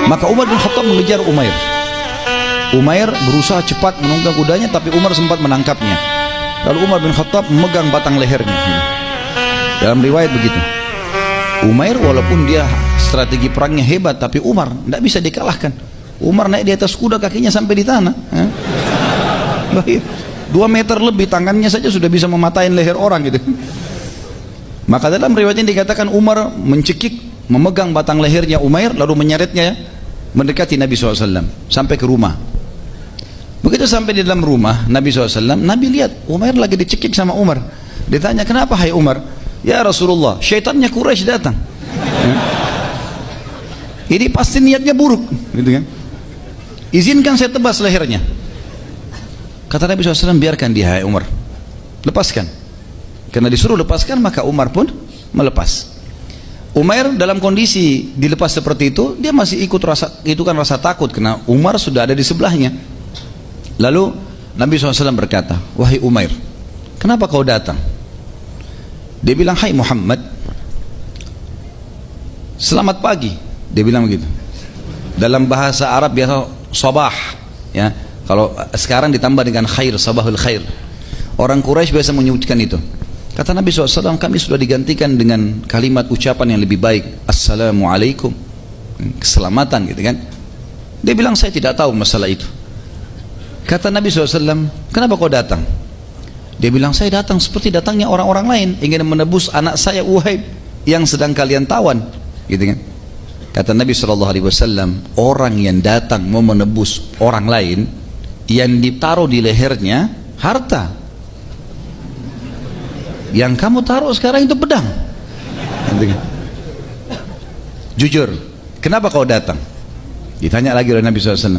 Maka Umar bin Khattab mengejar Umair. Umair berusaha cepat menunggang kudanya, tapi Umar sempat menangkapnya. Lalu Umar bin Khattab memegang batang lehernya. Dalam riwayat begitu. Umair walaupun dia strategi perangnya hebat, tapi Umar tidak bisa dikalahkan. Umar naik di atas kuda, kakinya sampai di tanah. 2 meter lebih, tangannya saja sudah bisa mematahin leher orang gitu. Maka dalam riwayat ini dikatakan Umar mencekik, memegang batang lehernya Umair, lalu menyeretnya mendekati Nabi SAW sampai ke rumah. Begitu sampai di dalam rumah Nabi SAW, Nabi lihat Umair lagi dicekik sama Umar. Ditanya, kenapa hai Umar? Ya Rasulullah, syaitannya Quraisy datang. Ini pasti niatnya buruk, gitu kan? Izinkan saya tebas lehernya. Kata Nabi SAW, biarkan dia hai Umar, lepaskan. Karena disuruh lepaskan, maka Umar pun melepas. Umair dalam kondisi dilepas seperti itu, dia masih ikut rasa takut, karena Umar sudah ada di sebelahnya. Lalu Nabi SAW berkata, wahai Umair, kenapa kau datang? Dia bilang, hai Muhammad, selamat pagi. Dia bilang begitu. Dalam bahasa Arab biasa sabah, ya. Kalau sekarang ditambah dengan khair, sabahul khair. Orang Quraisy biasa menyebutkan itu. Kata Nabi SAW, kami sudah digantikan dengan kalimat ucapan yang lebih baik, assalamualaikum, keselamatan, gitu kan. Dia bilang, saya tidak tahu masalah itu. Kata Nabi SAW, kenapa kau datang? Dia bilang, saya datang seperti datangnya orang-orang lain, ingin menebus anak saya Uhaib yang sedang kalian tawan, gitu kan. Kata Nabi SAW, orang yang datang mau menebus orang lain, yang ditaruh di lehernya harta, yang kamu taruh sekarang itu pedang. Jujur, kenapa kau datang? Ditanya lagi oleh Nabi SAW.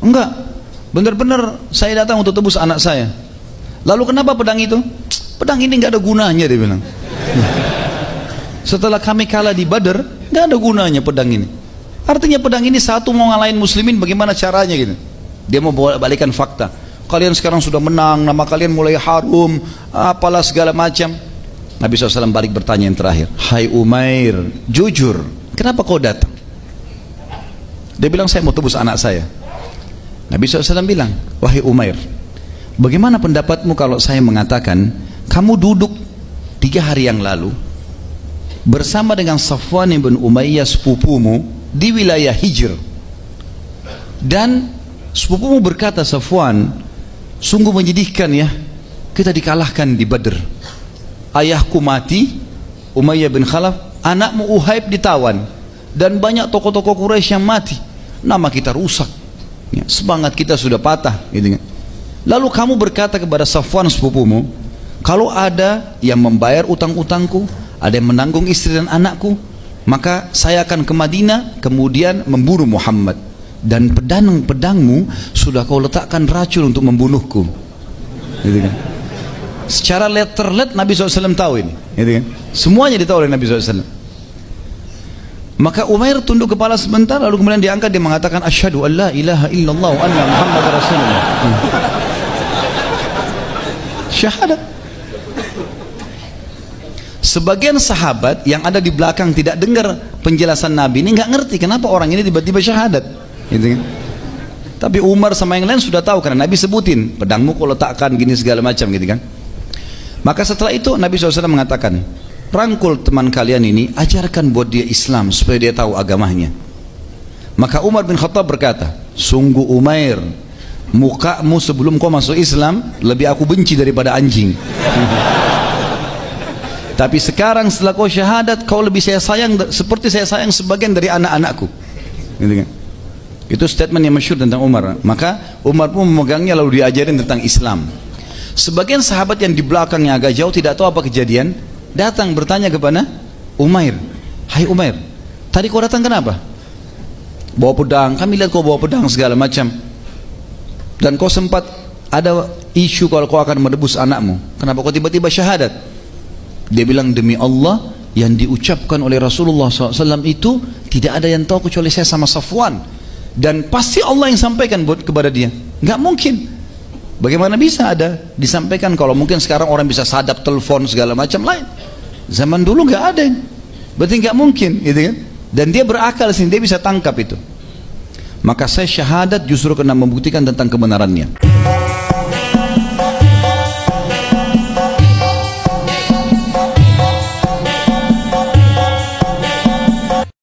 Enggak, benar-benar saya datang untuk tebus anak saya. Lalu kenapa pedang itu? Pedang ini nggak ada gunanya, dia bilang. Setelah kami kalah di Badar, nggak ada gunanya pedang ini. Artinya pedang ini satu mau ngalahin muslimin, bagaimana caranya gitu. Dia mau balikan fakta. Kalian sekarang sudah menang, nama kalian mulai harum, apalah segala macam. Nabi SAW balik bertanya yang terakhir, hai Umair, jujur, kenapa kau datang? Dia bilang, saya mau tebus anak saya. Nabi SAW bilang, wahai Umair, bagaimana pendapatmu kalau saya mengatakan kamu duduk 3 hari yang lalu bersama dengan Safwan bin Umayyah sepupumu di wilayah Hijr, dan sepupumu berkata, Safwan, sungguh menyedihkan ya, kita dikalahkan di Badr, ayahku mati, Umayyah bin Khalaf, anakmu Uhaib ditawan, dan banyak tokoh-tokoh Quraisy yang mati, nama kita rusak ya, semangat kita sudah patah gitu kan. Lalu kamu berkata kepada Safwan sepupumu, kalau ada yang membayar utang-utangku, ada yang menanggung istri dan anakku, maka saya akan ke Madinah kemudian membunuh Muhammad, dan pedangmu sudah kau letakkan racun untuk membunuhku, gitu kan. Secara letterlet Nabi SAW tahu ini, gitu kan. Semuanya ditahu oleh Nabi SAW. Maka Umair tunduk kepala sebentar, lalu kemudian diangkat, dia mengatakan, asyhadu an la ilaha illallah wa anna Muhammad Rasulullah. Syahadat. Sebagian sahabat yang ada di belakang tidak dengar penjelasan Nabi ini, nggak ngerti kenapa orang ini tiba-tiba syahadat, gitu kan? Tapi Umar sama yang lain sudah tahu karena Nabi sebutin, pedangmu kau letakkan gini segala macam, gitu kan? Maka setelah itu Nabi SAW mengatakan, rangkul teman kalian ini, ajarkan buat dia Islam supaya dia tahu agamanya. Maka Umar bin Khattab berkata, sungguh Umair, mukamu sebelum kau masuk Islam lebih aku benci daripada anjing. Tapi sekarang setelah kau syahadat, kau lebih saya sayang seperti saya sayang sebagian dari anak-anakku, gitu kan? Itu statement yang masyhur tentang Umar. Maka Umar pun memegangnya lalu diajarin tentang Islam. Sebagian sahabat yang di belakangnya agak jauh tidak tahu apa kejadian, datang bertanya kepada Umair, hai Umair, tadi kau datang kenapa? Bawa pedang, kami lihat kau bawa pedang segala macam, dan kau sempat ada isu kalau kau akan menebus anakmu, kenapa kau tiba-tiba syahadat? Dia bilang, demi Allah, yang diucapkan oleh Rasulullah SAW itu tidak ada yang tahu kecuali saya sama Safwan, dan pasti Allah yang sampaikan kepada dia. Nggak mungkin. Bagaimana bisa ada disampaikan? Kalau mungkin sekarang orang bisa sadap telepon segala macam lain, zaman dulu nggak ada, berarti nggak mungkin, gitu kan? Dan dia berakal sih, dia bisa tangkap itu. Maka saya syahadat justru kena membuktikan tentang kebenarannya.